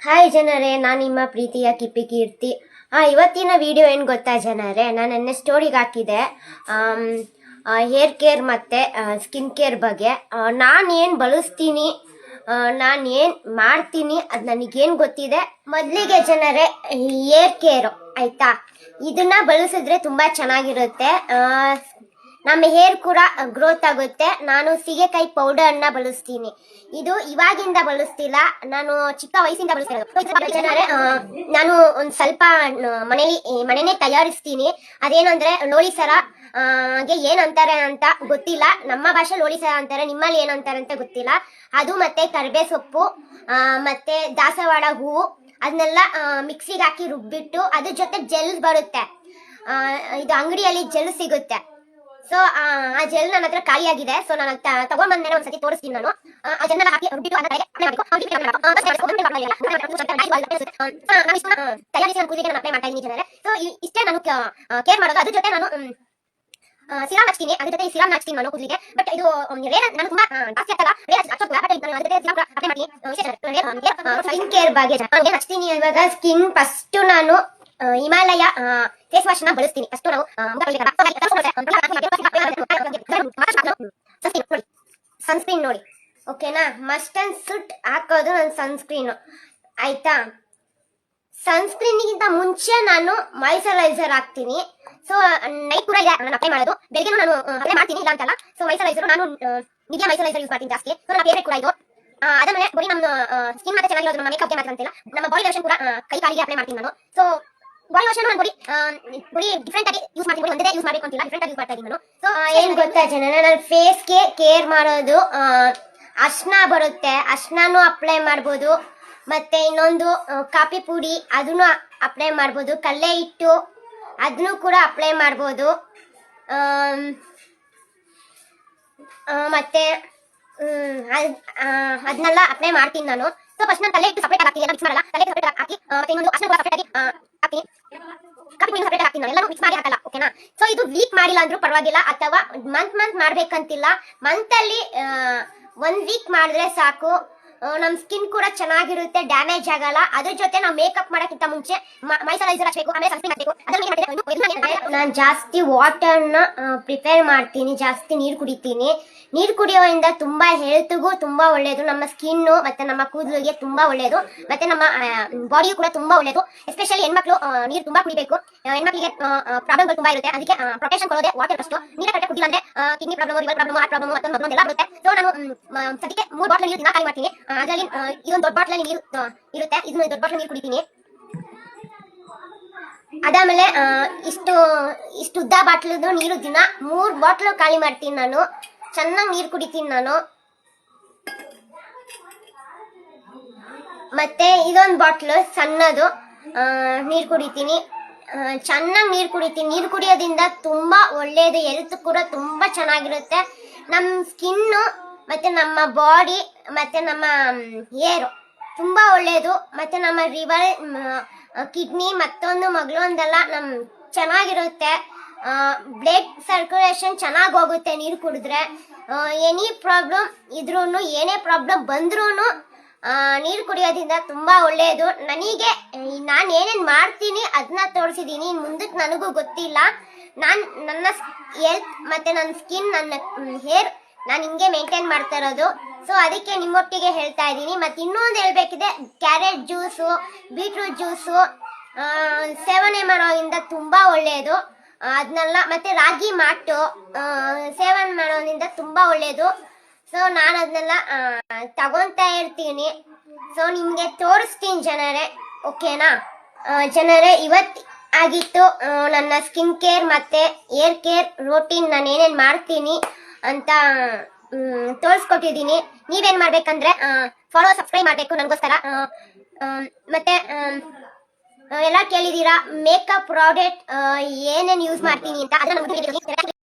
Hi ಜನರೇ, ನಾನು ನಿಮ್ಮ ಪ್ರೀತಿಯ ಕಿಪ್ಪಿ ಕೀರ್ತಿ. ಇವತ್ತಿನ ವಿಡಿಯೋ ಏನು ಗೊತ್ತಾ ಜನರೇ, ನಾನು ನನ್ನ ಸ್ಟೋರಿಗೆ ಹಾಕಿದೆ ಹೇರ್ ಕೇರ್ ಮತ್ತು ಸ್ಕಿನ್ ಕೇರ್ ಬಗ್ಗೆ. ನಾನು ಏನು ಬಳಸ್ತೀನಿ, ನಾನು ಏನು ಮಾಡ್ತೀನಿ, ಅದು ನನಗೇನು ಗೊತ್ತಿದೆ. ಮೊದಲಿಗೆ ಜನರೇ, ಹೇರ್ ಕೇರು ಆಯಿತಾ, ಇದನ್ನು ಬಳಸಿದ್ರೆ ತುಂಬ ಚೆನ್ನಾಗಿರುತ್ತೆ. ನಮ್ಮ ಹೇರ್ ಕೂಡ ಗ್ರೋತ್ ಆಗುತ್ತೆ. ನಾನು ಸೀಗೆಕಾಯಿ ಪೌಡರ್ನ ಬಳಸ್ತೀನಿ. ಇದು ಇವಾಗಿಂದ ಬಳಸ್ತಿಲ್ಲ, ನಾನು ಚಿಕ್ಕ ವಯಸ್ಸಿಂದ ಬಳಸ್ತಿರೋದು. ನಾನು ಒಂದು ಸ್ವಲ್ಪ ಮನೆನೇ ತಯಾರಿಸ್ತೀನಿ. ಅದೇನಂದ್ರೆ ಲೋಳಿ ಸರ ಗೆ ಏನಂತಾರೆ ಅಂತ ಗೊತ್ತಿಲ್ಲ. ನಮ್ಮ ಭಾಷೆ ಲೋಳಿ ಸರ ಅಂತಾರೆ, ನಿಮ್ಮಲ್ಲಿ ಏನಂತಾರೆ ಅಂತ ಗೊತ್ತಿಲ್ಲ. ಅದು ಮತ್ತೆ ಕರಿಬೇ ಸೊಪ್ಪು ಮತ್ತೆ ದಾಸವಾಳ ಹೂವು ಅದನ್ನೆಲ್ಲ ಮಿಕ್ಸಿಗೆ ಹಾಕಿ ರುಬ್ಬಿಟ್ಟು ಅದ್ರ ಜೊತೆ ಜೆಲ್ ಬರುತ್ತೆ. ಇದು ಅಂಗಡಿಯಲ್ಲಿ ಜೆಲ್ ಸಿಗುತ್ತೆ. ಸೊ ಆ ಜೆಲ್ ನನ್ನ ಹತ್ರ ಖಾಲಿ ಆಗಿದೆ. ಸೊ ನಾನು ತಗೊಂಡ್ಬಂದ್ಮೇಲೆ ಒಂದ್ಸತಿ ತೋರಿಸ್ತೀನಿ. ನಾನು ಆ ಜೆಲ್ ಹಾಕಿ ರುಬ್ಬಿಟ್ಟು ತಯಾರಿಸಿ ನನ್ನ ಕೂದಲಿಗೆ ನಾನು ಅಪ್ಲೈ ಮಾಡ್ತಾ ಇದ್ದೀನಿ ಜನರೇ. ಸೊ ಇಷ್ಟೇ ನಾನು ಕೇರ್ ಮಾಡೋದು. ಅದ್ರ ಜೊತೆ ನಾನು ಸಿರಾಮ್ ಹಚ್ತೀನಿ. ಅದ್ರ ಜೊತೆ ಸಿರಾಮ್ ಹಚ್ತೀನಿ ನಾನು ಕೂದಲಿಗೆ. ಬಟ್ ಇದು ನಾನು ತುಂಬಾ ಜಾಸ್ತಿ ಆಗ್ತಲ್ಲ. ಸ್ಕಿನ್ ಕೇರ್ ಬಗ್ಗೆ ಹಚ್ತೀನಿ. ಇವಾಗ ಸ್ಕಿನ್ ಫಸ್ಟ್ ನಾನು ಹಿಮಾಲಯ ಫೇಸ್ ವಾಶ್ ನ ಬಳಸ್ತೀನಿ. ಫಸ್ಟ್ ನಾವು ಸನ್ಸ್ಕ್ರೀನ್ ನೋಡಿ, ಓಕೆನಾ. ಮಸ್ಟ್ ಅಂಡ್ ಸುಟ್ ಹಾಕೋದು ನನ್ನ ಸನ್ಸ್ಕ್ರೀನ್ ಆಯ್ತಾ. ಸನ್ಸ್ಕ್ರೀನ್ಗಿಂತ ಮುಂಚೆ ನಾನು ಮಾಯಿಶ್ಚರೈಸರ್ ಹಾಕ್ತೀನಿ. ಸೊ ನೈಟ್ ಕೂಡ ಇದೆ ನಾನು ಅಪ್ಲೈ ಮಾಡೋದು. ಬೆಳಗ್ಗೆ ನಾನು ಅಪ್ಲೈ ಮಾಡ್ತೀನಿ, ಇಲ್ಲ ಅಂತಲ್ಲ. ಸೊ ಮಾಯಿಶ್ಚರೈಸರ್ ನಾನು ನಿವಿಯಾ ಮಾಯಿಶ್ಚರೈಸರ್ ಯೂಸ್ ಮಾಡ್ತೀನಿ ಜಾಸ್ತಿ. ಸೊ ನನ್ನ ಫೇವರೇಟ್ ಕೂಡ ಇದು. ಅದಾದ್ಮೇಲೆ ಬರೀ ನಮ್ಮ ಸ್ಕಿನ್ ಮತ್ತೆ ಚೆನ್ನಾಗಿರೋದು, ನಮ್ಮ ಮೇಕಪ್ಗೆ ಮಾತ್ರ ಅಂತಿಲ್ಲ, ನಮ್ಮ ಬಾಡಿ ಲೋಷನ್ ಕೂಡ ಕೈ ಕಾಲಿಗೆ ಅಪ್ಲೈ ಮಾಡ್ತೀನಿ ನಾನು. ಸೊ ಬಾಡಿ ಲೋಷನ್ ನಾನು ಬರೀ ಡಿಫ್ರೆಂಟ್ ಆಗಿ ಯೂಸ್ ಮಾಡ್ತೀನಿ. ಒಂದೇ ಯೂಸ್ ಮಾಡಬೇಕು ಅಂತಿಲ್ಲ, ಡಿಫ್ರೆಂಟ್ ಆಗಿ ಯೂಸ್ ಮಾಡ್ತಾ ಇದ್ದೀನಿ ನಾನು. ಸೊ ಏನ್ ಗೊತ್ತಾ ಜನ, ನಾನು ಫೇಸ್ಗೆ ಕೇರ್ ಮಾಡೋದು ಅರ್ಶಿನ ಬರುತ್ತೆ, ಅರ್ಶಿನೂ ಅಪ್ಲೈ ಮಾಡ್ಬೋದು. ಮತ್ತೆ ಇನ್ನೊಂದು ಕಾಫಿ ಪುಡಿ ಅದನ್ನು ಅಪ್ಲೈ ಮಾಡ್ಬೋದು. ಕಡಲೆ ಹಿಟ್ಟು ಅದನ್ನು ಕೂಡ ಅಪ್ಲೈ ಮಾಡ್ಬೋದು. ಮತ್ತೆ ಅದನ್ನೆಲ್ಲ ಅಪ್ಲೈ ಮಾಡ್ತೀನಿ ನಾನು. ಸೊ ಫಸ್ಟ್ ನಾನು ಕಡಲೆ ಹಿಟ್ಟು ಸಪ್ರೇಟ್ ಹಾಕ್ತೀನಿ, ಮಿಕ್ಸ್ ಮಾಡಲ್ಲ. ಕಡಲೆ ಹಿಟ್ಟು ಸಪ್ರೇಟ್ ಹಾಕಿ ಮತ್ತೆ ಇನ್ನೊಂದು ಅರ್ಶಿನ ಕೂಡ ಸಪ್ರೇಟ್ ಆಗಿ ಹಾಕ್ತೀನಿ. ಕಾಫಿ ಪುಡಿ ಸಪ್ರೇಟ್ ಹಾಕ್ತೀನಿ ನಾನು, ಎಲ್ಲರೂ ಮಿಕ್ಸ್ ಮಾಡಿ ಹಾಕಲ್ಲ, ಓಕೆನಾ. ಸೊ ಇದು ವೀಕ್ ಮಾಡಿಲ್ಲ ಅಂದ್ರೂ ಪರವಾಗಿಲ್ಲ, ಅಥವಾ ಮಂತ್ ಮಾಡ್ಬೇಕಂತಿಲ್ಲ. ಮಂತಲ್ಲಿ 1 ವೀಕ್ ಮಾಡಿದ್ರೆ ಸಾಕು. ನಮ್ಮ ಸ್ಕಿನ್ ಕೂಡ ಚೆನ್ನಾಗಿರುತ್ತೆ, ಡ್ಯಾಮೇಜ್ ಆಗಲ್ಲ. ಅದ್ರ ಜೊತೆ ನಾವು ಮೇಕಪ್ ಮಾಡೋಕ್ಕಿಂತ ಮುಂಚೆ ಮಾಯಿಶ್ಚರೈಸರ್ ಹಚ್ಚಬೇಕು, ಆಮೇಲೆ ಸನ್ಸ್ಕ್ರೀನ್ ಹಾಕಬೇಕು. ನಾನು ಜಾಸ್ತಿ ವಾಟರ್ನ ಪ್ರಿಪೇರ್ ಮಾಡ್ತೀನಿ, ಜಾಸ್ತಿ ನೀರು ಕುಡಿತೀನಿ. ನೀರು ಕುಡಿಯೋದ್ರಿಂದ ತುಂಬಾ ಹೆಲ್ತ್ಗೂ ತುಂಬಾ ಒಳ್ಳೆಯದು. ನಮ್ಮ ಸ್ಕಿನ್ನು ಮತ್ತೆ ನಮ್ಮ ಕೂದಲಿಗೆ ತುಂಬಾ ಒಳ್ಳೆಯದು, ಮತ್ತೆ ನಮ್ಮ ಬಾಡಿಗೂ ಕೂಡ ತುಂಬಾ ಒಳ್ಳೆಯದು. ಎಸ್ಪೆಷಲಿ ಹೆಣ್ಮಕ್ಳು ನೀರು ತುಂಬಾ ಕುಡಿಬೇಕು. ಹೆಣ್ಮಕ್ಳಿಗೆ ಪ್ರಾಬ್ಲಮ್ಗಳು ತುಂಬಾ ಇರುತ್ತೆ, ಅದಕ್ಕೆ ಪ್ರೊಟೆಕ್ಷನ್ ಕೊಡೋದೇ ವಾಟರ್ ಅಷ್ಟು. ನೀರು ಕರೆಕ್ಟ್ ಕುಡಿಲ್ಲ ಅಂದ್ರೆ kidney problem, liver problem, heart problem ಮತ್ತೊಂದೆಲ್ಲ ಬರುತ್ತೆ. ಸೊ ನಾನು ಸದ್ಯಕ್ಕೆ 3 ಬಾಟಲ್ ನೀರು ದಿನ ಖಾಲಿ ಮಾಡ್ತೀನಿ. ಅದರಲ್ಲಿ ಇದೊಂದು ದೊಡ್ಡ ಬಾಟ್ಲಲ್ಲಿ ನೀರು ಇರುತ್ತೆ, ಇದನ್ನ ದೊಡ್ಡ ಬಾಟ್ಲ್ ನೀರು ಕುಡಿತೀನಿ. ಅದಾದ್ಮೇಲೆ ಇಷ್ಟು ಉದ್ದ ಬಾಟ್ಲದು ನೀರು ದಿನ 3 ಬಾಟ್ಲು ಖಾಲಿ ಮಾಡ್ತೀನಿ ನಾನು. ಚೆನ್ನಾಗಿ ನೀರು ಕುಡಿತೀನಿ ನಾನು. ಮತ್ತೆ ಇದೊಂದು ಬಾಟ್ಲು ಸಣ್ಣದು ನೀರು ಕುಡಿತೀನಿ. ಚೆನ್ನಾಗಿ ನೀರು ಕುಡಿತೀನಿ. ನೀರು ಕುಡಿಯೋದ್ರಿಂದ ತುಂಬಾ ಒಳ್ಳೆಯದು, ಹೆಲ್ತ್ ಕೂಡ ತುಂಬಾ ಚೆನ್ನಾಗಿರುತ್ತೆ. ನಮ್ಮ ಸ್ಕಿನ್ನು ಮತ್ತೆ ನಮ್ಮ ಬಾಡಿ ಮತ್ತೆ ನಮ್ಮ ಹೇರ್ ತುಂಬಾ ಒಳ್ಳೆಯದು. ಮತ್ತೆ ನಮ್ಮ ಲಿವರ್, ಕಿಡ್ನಿ ಮತ್ತೊಂದು ಮಗಳೊಂದೆಲ್ಲ ಚೆನ್ನಾಗಿರುತ್ತೆ. ಬ್ಲಡ್ ಸರ್ಕ್ಯುಲೇಷನ್ ಚೆನ್ನಾಗಿ ಹೋಗುತ್ತೆ ನೀರು ಕುಡಿದ್ರೆ. ಎನಿ ಪ್ರಾಬ್ಲಮ್ ಇದ್ರೂ, ಏನೇ ಪ್ರಾಬ್ಲಮ್ ಬಂದ್ರೂ ನೀರು ಕುಡಿಯೋದ್ರಿಂದ ತುಂಬಾ ಒಳ್ಳೆಯದು. ನನಗೆ ನಾನು ಏನೇನು ಮಾಡ್ತೀನಿ ಅದನ್ನ ತೋರಿಸಿದ್ದೀನಿ. ಮುಂದಕ್ಕೆ ನನಗೂ ಗೊತ್ತಿಲ್ಲ. ನನ್ನ ಹೆಲ್ತ್ ಮತ್ತೆ ನನ್ನ ಸ್ಕಿನ್, ನನ್ನ ಹೇರ್ ನಾನು ಹಿಂಗೆ ಮೇಂಟೈನ್ ಮಾಡ್ತಾ ಇರೋದು. ಸೊ ಅದಕ್ಕೆ ನಿಮ್ಮೊಟ್ಟಿಗೆ ಹೇಳ್ತಾ ಇದ್ದೀನಿ. ಮತ್ತೆ ಇನ್ನೊಂದು ಹೇಳ್ಬೇಕಿದೆ, ಕ್ಯಾರೆಟ್ ಜ್ಯೂಸು, ಬೀಟ್ರೂಟ್ ಜ್ಯೂಸು ಸೇವನೆ ಮಾಡೋದ್ರಿಂದ ತುಂಬಾ ಒಳ್ಳೆಯದು. ಅದನ್ನೆಲ್ಲ ಮತ್ತೆ ರಾಗಿ ಮಾಟು ಸೇವನೆ ಮಾಡೋದ್ರಿಂದ ತುಂಬಾ ಒಳ್ಳೆಯದು. ಸೊ ನಾನು ಅದನ್ನೆಲ್ಲ ತಗೊಂತಾ ಇರ್ತೀನಿ. ಸೊ ನಿಮಗೆ ತೋರಿಸ್ತೀನಿ ಜನರೇ, ಓಕೆನಾ. ಜನರೇ, ಇವತ್ತು ಆಗಿತ್ತು ನನ್ನ ಸ್ಕಿನ್ ಕೇರ್ ಮತ್ತೆ ಹೇರ್ ಕೇರ್ ರೋಟೀನ್, ನಾನು ಏನೇನು ಮಾಡ್ತೀನಿ ಅಂತ ತೋರಿಸ್ಕೊಟ್ಟಿದ್ದೀನಿ. ನೀವೇನ್ ಮಾಡ್ಬೇಕಂದ್ರೆ ಫಾಲೋ, ಸಬ್ಸ್ಕ್ರೈಬ್ ಮಾಡಬೇಕು ನನಗೋಸ್ಕರ. ಮತ್ತೆ ಎಲ್ಲ ಕೇಳಿದೀರಾ ಮೇಕಪ್ ಪ್ರಾಡಕ್ಟ್ ಏನೇನು ಯೂಸ್ ಮಾಡ್ತೀನಿ ಅಂತ, ಅದನ್ನ